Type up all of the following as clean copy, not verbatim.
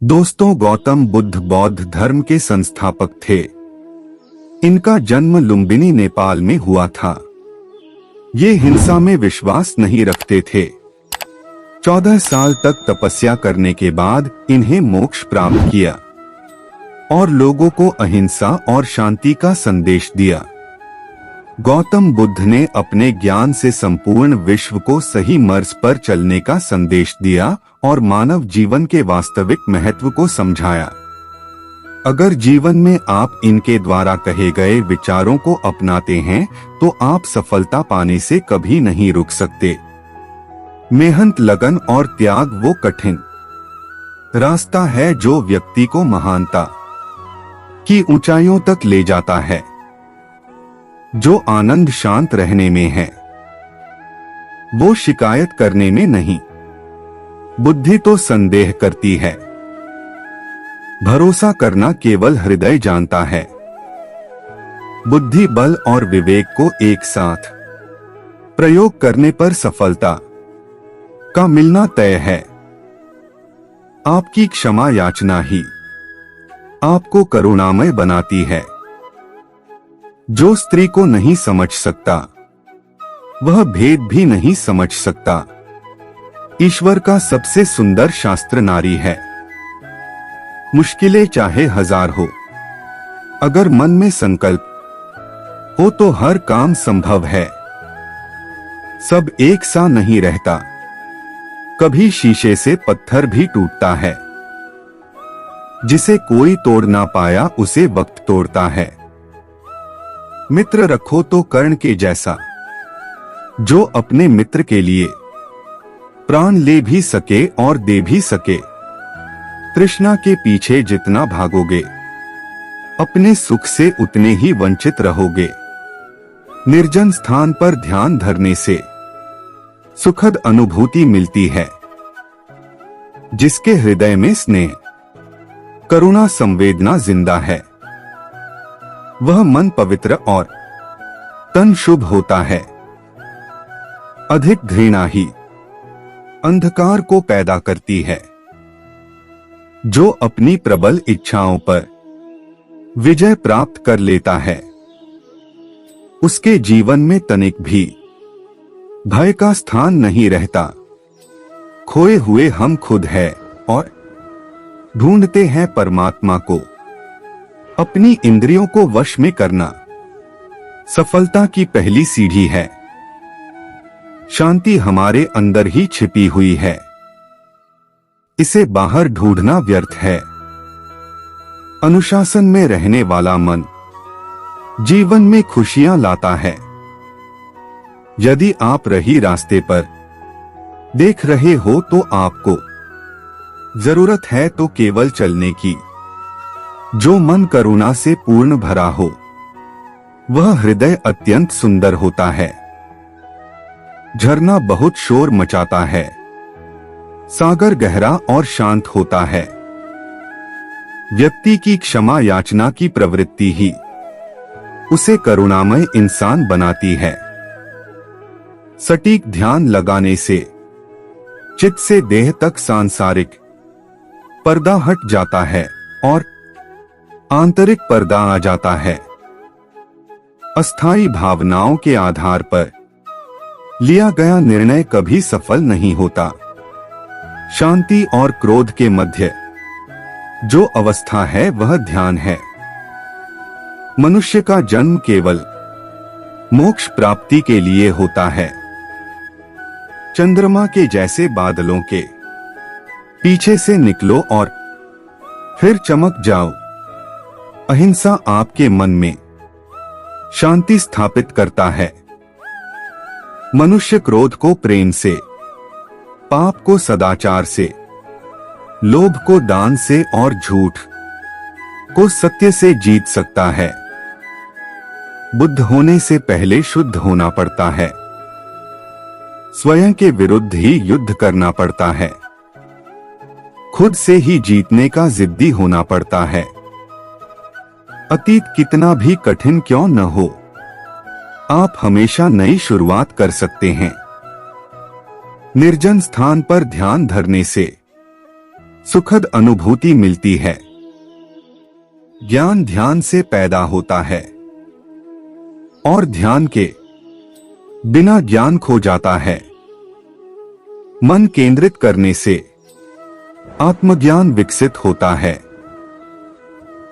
दोस्तों, गौतम बुद्ध बौद्ध धर्म के संस्थापक थे। इनका जन्म लुम्बिनी नेपाल में हुआ था। ये हिंसा में विश्वास नहीं रखते थे। 14 साल तक तपस्या करने के बाद इन्हें मोक्ष प्राप्त किया और लोगों को अहिंसा और शांति का संदेश दिया। गौतम बुद्ध ने अपने ज्ञान से संपूर्ण विश्व को सही मार्ग पर चलने का संदेश दिया और मानव जीवन के वास्तविक महत्व को समझाया। अगर जीवन में आप इनके द्वारा कहे गए विचारों को अपनाते हैं तो आप सफलता पाने से कभी नहीं रुक सकते। मेहनत, लगन और त्याग वो कठिन रास्ता है जो व्यक्ति को महानता की ऊंचाइयों तक ले जाता है। जो आनंद शांत रहने में है, वो शिकायत करने में नहीं। बुद्धि तो संदेह करती है, भरोसा करना केवल हृदय जानता है। बुद्धि, बल और विवेक को एक साथ प्रयोग करने पर सफलता का मिलना तय है। आपकी क्षमा याचना ही आपको करुणामय बनाती है। जो स्त्री को नहीं समझ सकता, वह भेद भी नहीं समझ सकता। ईश्वर का सबसे सुंदर शास्त्र नारी है। मुश्किलें चाहे हजार हो, अगर मन में संकल्प हो तो हर काम संभव है। सब एक सा नहीं रहता, कभी शीशे से पत्थर भी टूटता है। जिसे कोई तोड़ ना पाया उसे वक्त तोड़ता है। मित्र रखो तो कर्ण के जैसा, जो अपने मित्र के लिए प्राण ले भी सके और दे भी सके। तृष्णा के पीछे जितना भागोगे, अपने सुख से उतने ही वंचित रहोगे। निर्जन स्थान पर ध्यान धरने से सुखद अनुभूति मिलती है। जिसके हृदय में स्नेह, करुणा, संवेदना जिंदा है, वह मन पवित्र और तन शुभ होता है। अधिक घृणा ही अंधकार को पैदा करती है। जो अपनी प्रबल इच्छाओं पर विजय प्राप्त कर लेता है, उसके जीवन में तनिक भी भय का स्थान नहीं रहता। खोए हुए हम खुद हैं और ढूंढते हैं परमात्मा को। अपनी इंद्रियों को वश में करना सफलता की पहली सीढ़ी है। शांति हमारे अंदर ही छिपी हुई है, इसे बाहर ढूंढना व्यर्थ है। अनुशासन में रहने वाला मन जीवन में खुशियां लाता है। यदि आप रही रास्ते पर देख रहे हो तो आपको जरूरत है तो केवल चलने की। जो मन करुणा से पूर्ण भरा हो, वह हृदय अत्यंत सुंदर होता है। झरना बहुत शोर मचाता है, सागर गहरा और शांत होता है। व्यक्ति की क्षमा याचना की प्रवृत्ति ही उसे करुणामय इंसान बनाती है। सटीक ध्यान लगाने से चित्त से देह तक सांसारिक पर्दा हट जाता है और आंतरिक पर्दा आ जाता है। अस्थायी भावनाओं के आधार पर लिया गया निर्णय कभी सफल नहीं होता। शांति और क्रोध के मध्य जो अवस्था है वह ध्यान है। मनुष्य का जन्म केवल मोक्ष प्राप्ति के लिए होता है। चंद्रमा के जैसे बादलों के पीछे से निकलो और फिर चमक जाओ। अहिंसा आपके मन में शांति स्थापित करता है। मनुष्य क्रोध को प्रेम से, पाप को सदाचार से, लोभ को दान से और झूठ को सत्य से जीत सकता है। बुद्ध होने से पहले शुद्ध होना पड़ता है। स्वयं के विरुद्ध ही युद्ध करना पड़ता है। खुद से ही जीतने का जिद्दी होना पड़ता है। अतीत कितना भी कठिन क्यों न हो, आप हमेशा नई शुरुआत कर सकते हैं। निर्जन स्थान पर ध्यान धरने से सुखद अनुभूति मिलती है। ज्ञान ध्यान से पैदा होता है और ध्यान के बिना ज्ञान खो जाता है। मन केंद्रित करने से आत्मज्ञान विकसित होता है।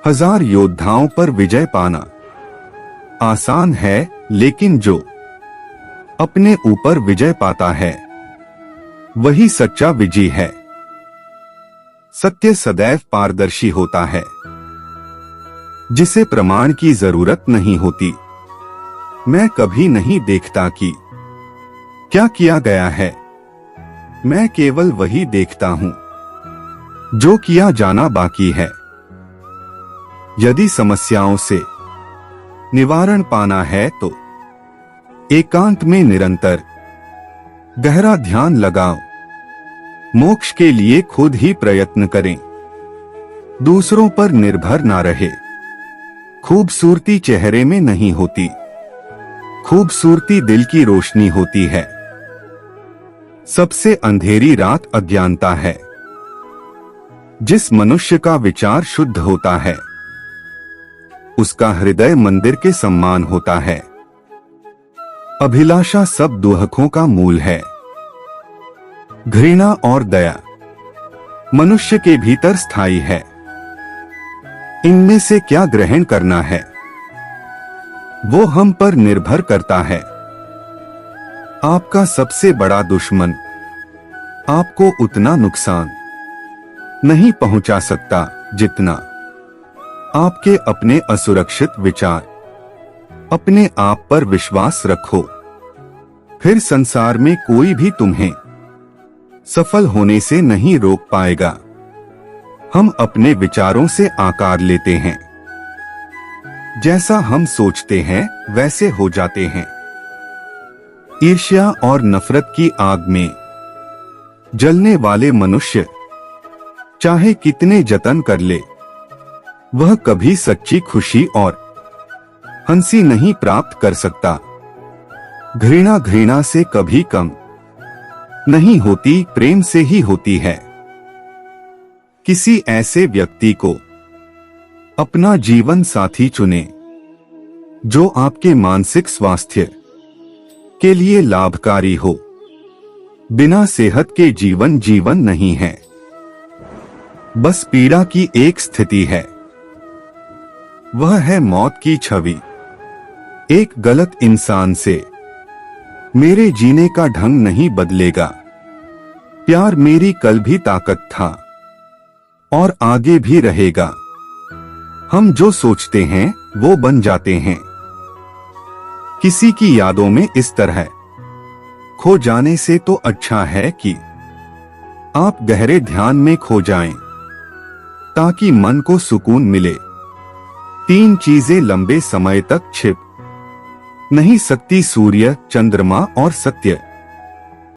1000 योद्धाओं पर विजय पाना आसान है, लेकिन जो अपने ऊपर विजय पाता है वही सच्चा विजयी है। सत्य सदैव पारदर्शी होता है, जिसे प्रमाण की जरूरत नहीं होती। मैं कभी नहीं देखता कि क्या किया गया है, मैं केवल वही देखता हूं जो किया जाना बाकी है। यदि समस्याओं से निवारण पाना है तो एकांत में निरंतर गहरा ध्यान लगाओ। मोक्ष के लिए खुद ही प्रयत्न करें, दूसरों पर निर्भर ना रहे। खूबसूरती चेहरे में नहीं होती, खूबसूरती दिल की रोशनी होती है। सबसे अंधेरी रात अज्ञानता है। जिस मनुष्य का विचार शुद्ध होता है उसका हृदय मंदिर के सम्मान होता है। अभिलाषा सब दुहकों का मूल है। घृणा और दया मनुष्य के भीतर स्थायी है। इनमें से क्या ग्रहण करना है वो हम पर निर्भर करता है। आपका सबसे बड़ा दुश्मन आपको उतना नुकसान नहीं पहुंचा सकता जितना आपके अपने असुरक्षित विचार। अपने आप पर विश्वास रखो, फिर संसार में कोई भी तुम्हें सफल होने से नहीं रोक पाएगा। हम अपने विचारों से आकार लेते हैं। जैसा हम सोचते हैं वैसे हो जाते हैं। ईर्ष्या और नफरत की आग में जलने वाले मनुष्य चाहे कितने जतन कर ले, वह कभी सच्ची खुशी और हंसी नहीं प्राप्त कर सकता। घृणा घृणा से कभी कम नहीं होती, प्रेम से ही होती है। किसी ऐसे व्यक्ति को अपना जीवन साथी चुनें जो आपके मानसिक स्वास्थ्य के लिए लाभकारी हो। बिना सेहत के जीवन नहीं है, बस पीड़ा की एक स्थिति है। वह है मौत की छवि। एक गलत इंसान से मेरे जीने का ढंग नहीं बदलेगा। प्यार मेरी कल भी ताकत था और आगे भी रहेगा। हम जो सोचते हैं वो बन जाते हैं। किसी की यादों में इस तरह खो जाने से तो अच्छा है कि आप गहरे ध्यान में खो जाएं, ताकि मन को सुकून मिले। 3 चीजें लंबे समय तक छिप नहीं सकती: सूर्य, चंद्रमा और सत्य।